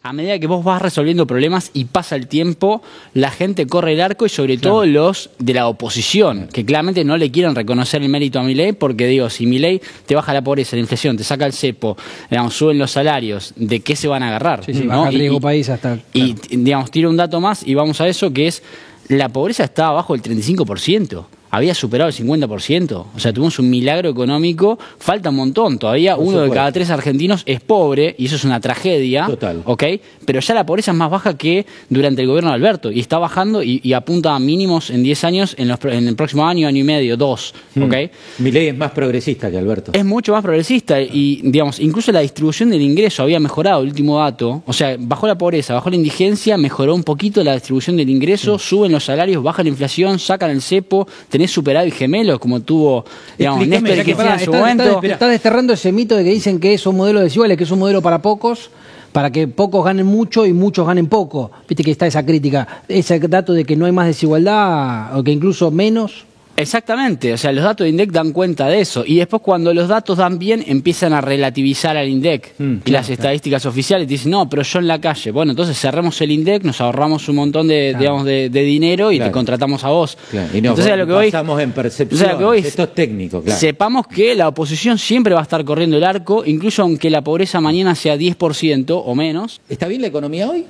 a medida que vos vas resolviendo problemas y pasa el tiempo, la gente corre el arco y sobre todo los de la oposición, que claramente no le quieren reconocer el mérito a Milei porque, digo, si Milei te baja la pobreza, la inflación, te saca el cepo, digamos, suben los salarios, ¿de qué se van a agarrar? Sí, ¿no? baja el riesgo país hasta... Y, digamos, tiro un dato más y vamos a eso, que es la pobreza está abajo del 35%. Había superado el 50%, o sea, tuvimos un milagro económico, falta un montón, todavía uno de cada 3 argentinos es pobre, y eso es una tragedia, ¿ok? Pero ya la pobreza es más baja que durante el gobierno de Alberto, y está bajando y apunta a mínimos en 10 años, en el próximo año, año y medio, 2, ¿ok? Milei es más progresista que Alberto. Es mucho más progresista y, digamos, incluso la distribución del ingreso había mejorado, el último dato, o sea, bajó la pobreza, bajó la indigencia, mejoró un poquito la distribución del ingreso, suben los salarios, baja la inflación, sacan el cepo, tenés superávit gemelos como tuvo, digamos, Néstor Kirchner en su momento. Está desterrando ese mito de que dicen que es un modelo desigual, que es un modelo para pocos, para que pocos ganen mucho y muchos ganen poco. Viste que está esa crítica, ese dato de que no hay más desigualdad o que incluso menos. Exactamente, o sea, los datos de INDEC dan cuenta de eso. Y después cuando los datos dan bien, empiezan a relativizar al INDEC. Y las estadísticas oficiales dicen, no, pero yo en la calle. Bueno, entonces cerremos el INDEC, nos ahorramos un montón de, digamos, de dinero y te contratamos a vos. Y no, entonces, a lo que voy, basamos en percepción. Esto es técnico, sepamos que la oposición siempre va a estar corriendo el arco, incluso aunque la pobreza mañana sea 10% o menos. ¿Está bien la economía hoy?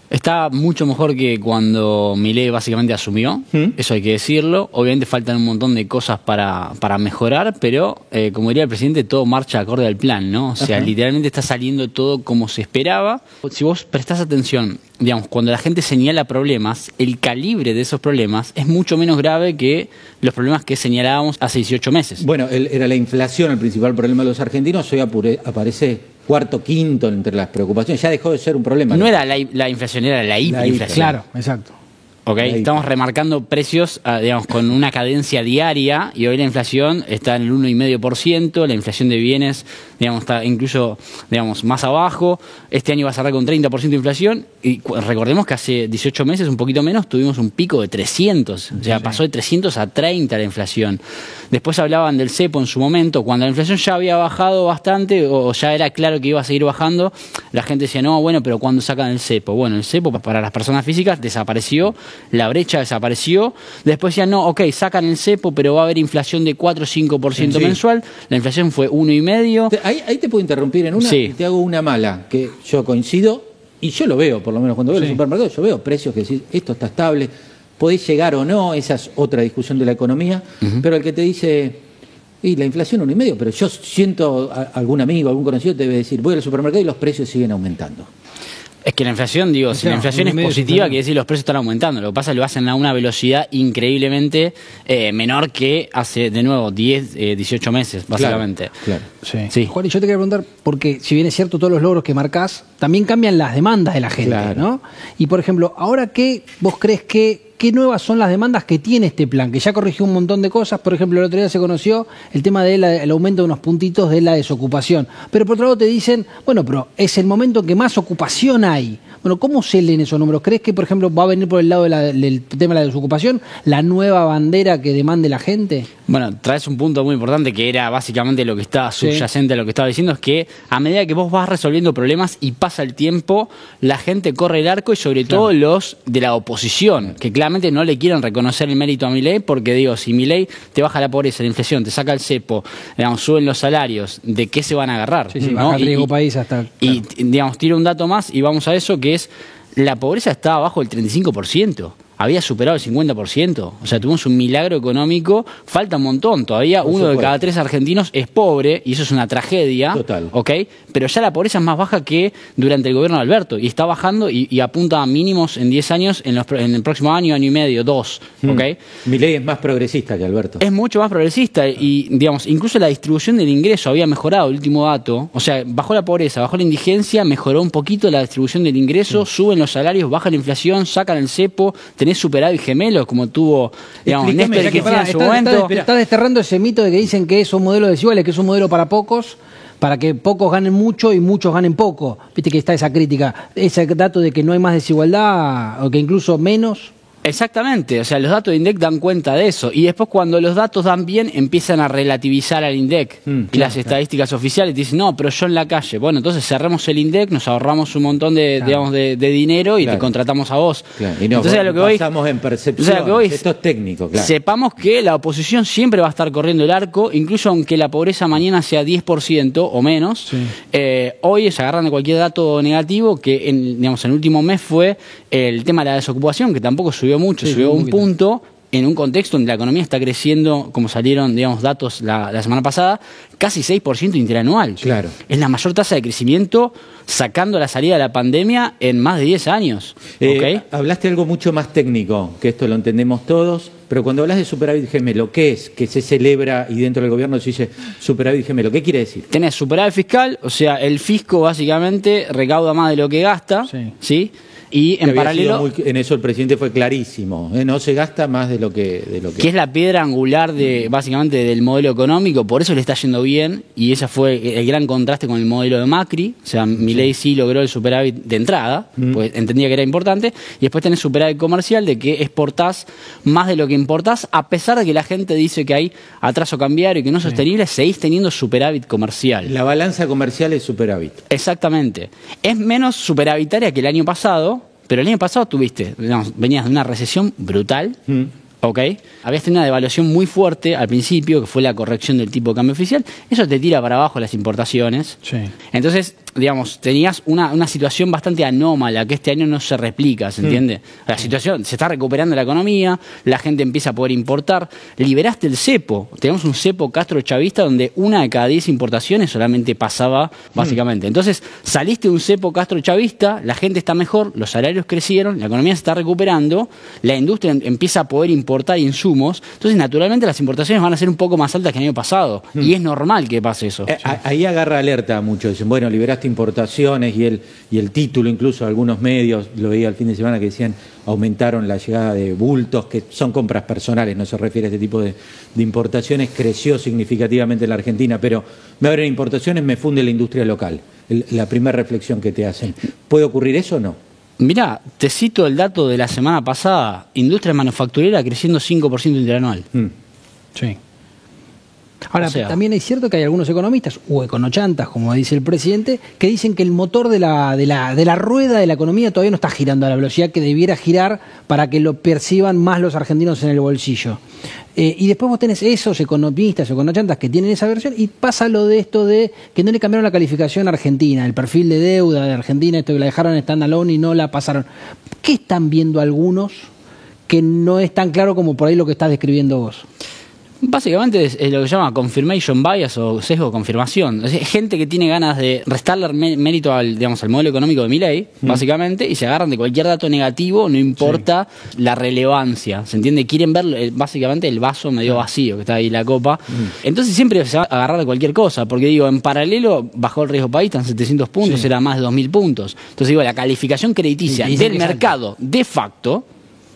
Está mucho mejor que cuando Milei básicamente asumió, eso hay que decirlo. Obviamente faltan un montón de cosas para mejorar, pero como diría el presidente, todo marcha acorde al plan, ¿no? O sea, literalmente está saliendo todo como se esperaba. Si vos prestás atención, digamos, cuando la gente señala problemas, el calibre de esos problemas es mucho menos grave que los problemas que señalábamos hace 18 meses. Bueno, era la inflación el principal problema de los argentinos, hoy aparece cuarto, quinto entre las preocupaciones, ya dejó de ser un problema. No era la inflación, era la hiperinflación. Claro, exacto. Okay. Estamos remarcando precios, digamos, con una cadencia diaria y hoy la inflación está en el 1,5%, la inflación de bienes, digamos, está incluso, digamos, más abajo. Este año va a cerrar con 30% de inflación y recordemos que hace 18 meses, un poquito menos, tuvimos un pico de 300, o sea, pasó de 300 a 30 la inflación. Después hablaban del cepo en su momento, cuando la inflación ya había bajado bastante o ya era claro que iba a seguir bajando, la gente decía, no, bueno, pero ¿cuándo sacan el cepo? Bueno, el cepo para las personas físicas desapareció, la brecha desapareció, después ya no, ok, sacan el cepo, pero va a haber inflación de 4 o 5% mensual, la inflación fue 1,5%. Ahí te puedo interrumpir en una, y te hago una mala, que yo coincido, y yo lo veo, por lo menos cuando veo el supermercado, yo veo precios que decís, esto está estable, podés llegar o no, esa es otra discusión de la economía, pero el que te dice, y la inflación 1,5%, pero yo siento, algún amigo, algún conocido te debe decir, voy al supermercado y los precios siguen aumentando. Es que la inflación, digo, si la inflación es positiva, quiere decir que los precios están aumentando. Lo que pasa es que lo hacen a una velocidad increíblemente menor que hace, de nuevo, 10, 18 meses, básicamente. Claro. Sí. Juan, y yo te quería preguntar, porque si bien es cierto todos los logros que marcás, también cambian las demandas de la gente, ¿no? Y, por ejemplo, ahora, vos crees ¿qué nuevas son las demandas que tiene este plan? Que ya corrigió un montón de cosas. Por ejemplo, el otro día se conoció el tema del aumento de unos puntitos de la desocupación. Pero por otro lado te dicen, bueno, pero es el momento en que más ocupación hay. Bueno, ¿cómo se leen esos números? ¿Crees que, por ejemplo, va a venir por el lado del tema de la desocupación la nueva bandera que demande la gente? Bueno, traes un punto muy importante que era básicamente lo que está subyacente a lo que estaba diciendo, es que a medida que vos vas resolviendo problemas y pasa el tiempo, la gente corre el arco y sobre todo los de la oposición, que claramente no le quieren reconocer el mérito a Milei porque, digo, si Milei te baja la pobreza, la inflación, te saca el cepo, digamos, suben los salarios, ¿de qué se van a agarrar? ¿no? Baja el riesgo país hasta... Y, digamos, tiro un dato más y vamos a eso, que es la pobreza está abajo del 35%. Había superado el 50%, o sea, tuvimos un milagro económico, falta un montón, todavía uno de cada 3 argentinos es pobre, y eso es una tragedia, ¿ok? Pero ya la pobreza es más baja que durante el gobierno de Alberto, y está bajando y apunta a mínimos en 10 años, en el próximo año, año y medio, 2, ¿ok? Milei es más progresista que Alberto. Es mucho más progresista y, digamos, incluso la distribución del ingreso había mejorado, el último dato, o sea, bajó la pobreza, bajó la indigencia, mejoró un poquito la distribución del ingreso, suben los salarios, baja la inflación, sacan el cepo, tenés superávit gemelos como tuvo, digamos, Néstor Kirchner en su momento. Está desterrando ese mito de que dicen que es un modelo desigual, que es un modelo para pocos, para que pocos ganen mucho y muchos ganen poco. Viste que está esa crítica, ese dato de que no hay más desigualdad o que incluso menos. Exactamente, o sea, los datos de INDEC dan cuenta de eso. Y después cuando los datos dan bien, empiezan a relativizar al INDEC. Y las estadísticas oficiales dicen, no, pero yo en la calle. Bueno, entonces cerremos el INDEC, nos ahorramos un montón de, digamos, de dinero y te contratamos a vos. Y no, entonces, a lo que voy, pasamos en percepción. Esto es técnico, claro. Sepamos que la oposición siempre va a estar corriendo el arco, incluso aunque la pobreza mañana sea 10% o menos. Hoy se agarran de cualquier dato negativo, que digamos, en el último mes fue el tema de la desocupación, que tampoco subió mucho, subió un punto en un contexto donde la economía está creciendo, como salieron, digamos, datos la semana pasada, casi 6% interanual. Claro. Es la mayor tasa de crecimiento sacando la salida de la pandemia en más de 10 años. Hablaste algo mucho más técnico, que esto lo entendemos todos, pero cuando hablas de superávit gemelo, ¿qué es? Que se celebra y dentro del gobierno se dice superávit gemelo, ¿qué quiere decir? Tenés superávit fiscal, o sea, el fisco básicamente recauda más de lo que gasta, ¿sí? Y en paralelo, en eso el presidente fue clarísimo, no se gasta más de lo que es la piedra angular básicamente del modelo económico, por eso le está yendo bien, y ese fue el gran contraste con el modelo de Macri. O sea, Milei sí logró el superávit de entrada, pues entendía que era importante, y después tenés superávit comercial, de que exportás más de lo que importás, a pesar de que la gente dice que hay atraso cambiario y que no es sostenible, seguís teniendo superávit comercial. La balanza comercial es superávit. Exactamente. Es menos superavitaria que el año pasado, pero el año pasado venías de una recesión brutal, ¿ok? Habías tenido una devaluación muy fuerte al principio, que fue la corrección del tipo de cambio oficial. Eso te tira para abajo las importaciones. Entonces, digamos, tenías una situación bastante anómala, que este año no se replica, ¿se entiende? La situación, se está recuperando la economía, la gente empieza a poder importar. Liberaste el cepo. Tenemos un cepo castro-chavista donde 1 de cada 10 importaciones solamente pasaba, básicamente. Entonces, saliste de un cepo castro-chavista, la gente está mejor, los salarios crecieron, la economía se está recuperando, la industria empieza a poder importar insumos. Entonces, naturalmente, las importaciones van a ser un poco más altas que el año pasado. Y es normal que pase eso. Ahí agarra alerta mucho. Dicen, bueno, liberaste importaciones y el título, incluso algunos medios, lo veía el fin de semana, que decían aumentaron la llegada de bultos, que son compras personales, no se refiere a este tipo de importaciones, creció significativamente en la Argentina, pero me abren importaciones, me funde la industria local. La primera reflexión que te hacen. ¿Puede ocurrir eso o no? Mirá, te cito el dato de la semana pasada, industria manufacturera creciendo 5% interanual. Sí. Ahora, también es cierto que hay algunos economistas, o econochantas, como dice el presidente, que dicen que el motor de la rueda de la economía todavía no está girando a la velocidad que debiera girar para que lo perciban más los argentinos en el bolsillo. Y después vos tenés esos economistas o econochantas que tienen esa versión, y pasa lo de esto de que no le cambiaron la calificación a Argentina, el perfil de deuda de Argentina, esto que la dejaron en stand-alone y no la pasaron. ¿Qué están viendo algunos que no es tan claro como por ahí lo que estás describiendo vos? Básicamente es lo que se llama confirmation bias o sesgo de confirmación. Es gente que tiene ganas de restarle mérito al modelo económico de Milei, básicamente, y se agarran de cualquier dato negativo, no importa la relevancia. ¿Se entiende? Quieren ver básicamente el vaso medio vacío, que está ahí la copa. Entonces siempre se va a agarrar de cualquier cosa, porque digo, en paralelo bajó el riesgo país, están 700 puntos, era más de 2.000 puntos. Entonces digo, la calificación crediticia del mercado de facto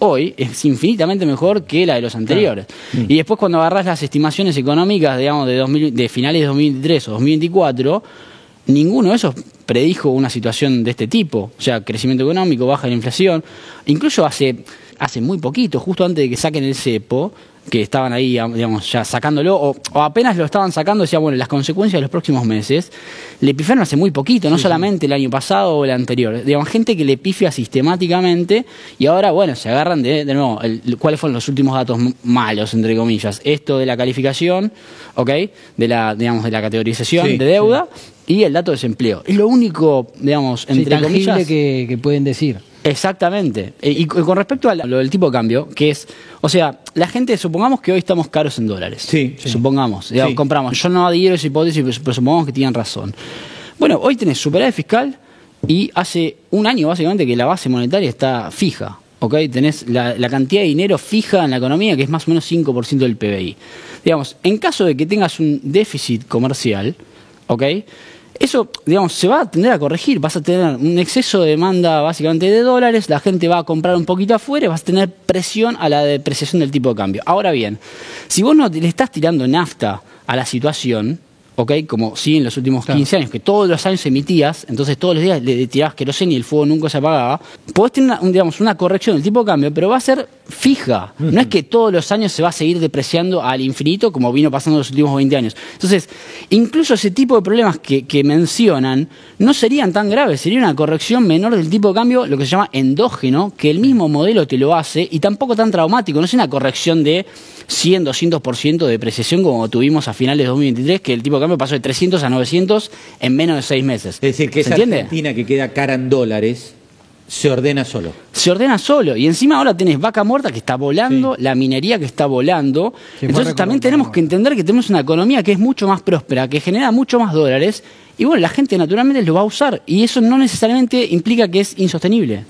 hoy es infinitamente mejor que la de los anteriores. Y después cuando agarrás las estimaciones económicas, digamos, de finales de 2023 o 2024, ninguno de esos predijo una situación de este tipo. O sea, crecimiento económico, baja la inflación. Incluso hace muy poquito, justo antes de que saquen el cepo, que estaban ahí, digamos, ya sacándolo, o apenas lo estaban sacando, decía, bueno, las consecuencias de los próximos meses, le pifiaron hace muy poquito, no solamente el año pasado o el anterior. Digamos, gente que le pifia sistemáticamente, y ahora, bueno, se agarran de nuevo, cuáles fueron los últimos datos malos, entre comillas. Esto de la calificación, ¿ok? De la categorización de deuda, y el dato de desempleo. Es lo único, digamos, entre comillas, que pueden decir. Exactamente. Y con respecto a lo del tipo de cambio, que es, o sea, la gente, supongamos que hoy estamos caros en dólares. Supongamos, digamos, compramos. Yo no adhiero a esa hipótesis, pero supongamos que tienen razón. Bueno, hoy tenés superávit fiscal y hace un año básicamente que la base monetaria está fija. ¿Ok? Tenés la cantidad de dinero fija en la economía, que es más o menos 5% del PBI. Digamos, en caso de que tengas un déficit comercial, ¿ok? Eso, digamos, se va a tender a corregir. Vas a tener un exceso de demanda básicamente de dólares, la gente va a comprar un poquito afuera y vas a tener presión a la depreciación del tipo de cambio. Ahora bien, si vos no le estás tirando nafta a la situación, ¿ok? Como sí en los últimos 15 años, que todos los años emitías, entonces todos los días le tirabas queroseno y el fuego nunca se apagaba, podés tener una corrección del tipo de cambio, pero va a ser fija. No es que todos los años se va a seguir depreciando al infinito como vino pasando en los últimos 20 años. Entonces, incluso ese tipo de problemas que mencionan no serían tan graves, sería una corrección menor del tipo de cambio, lo que se llama endógeno, que el mismo modelo te lo hace y tampoco tan traumático. No es una corrección de 100, 200% de depreciación como tuvimos a finales de 2023, que el tipo de cambio pasó de 300 a 900 en menos de 6 meses. Es decir, que esa Argentina que queda cara en dólares se ordena solo. Se ordena solo. Y encima ahora tenés vaca muerta que está volando, la minería que está volando. Entonces también tenemos que entender que tenemos una economía que es mucho más próspera, que genera mucho más dólares. Y bueno, la gente naturalmente lo va a usar. Y eso no necesariamente implica que es insostenible.